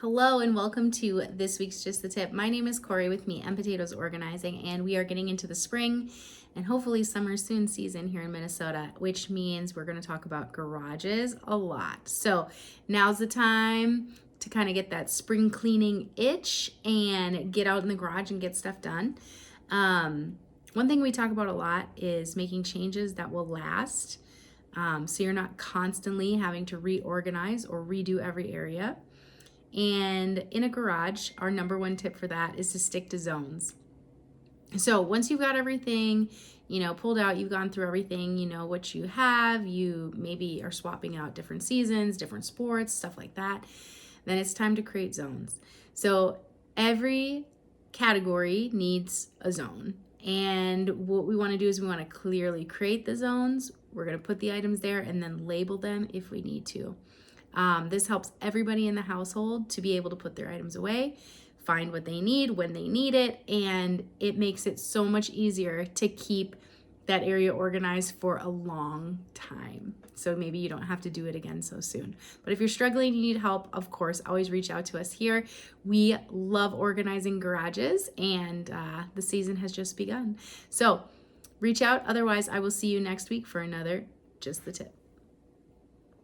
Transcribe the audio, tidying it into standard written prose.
Hello and welcome to this week's Just the Tip. My name is Corey with Me and Potatoes Organizing, and we are getting into the spring and hopefully summer soon season here in Minnesota, which means we're going to talk about garages a lot. So now's the time to kind of get that spring cleaning itch and get out in the garage and get stuff done. One thing we talk about a lot is making changes that will last. So you're not constantly having to reorganize or redo every area. And in a garage, our number one tip for that is to stick to zones. So once you've got everything, pulled out, you've gone through everything, you know what you have, you maybe are swapping out different seasons, different sports, stuff like that, then it's time to create zones. So every category needs a zone. And what we want to do is we want to clearly create the zones. We're going to put the items there and then label them if we need to. This helps everybody in the household to be able to put their items away, find what they need when they need it, and it makes it so much easier to keep that area organized for a long time. So maybe you don't have to do it again so soon. But if you're struggling, you need help, of course, always reach out to us here. We love organizing garages, and the season has just begun. So reach out. Otherwise, I will see you next week for another Just the Tip.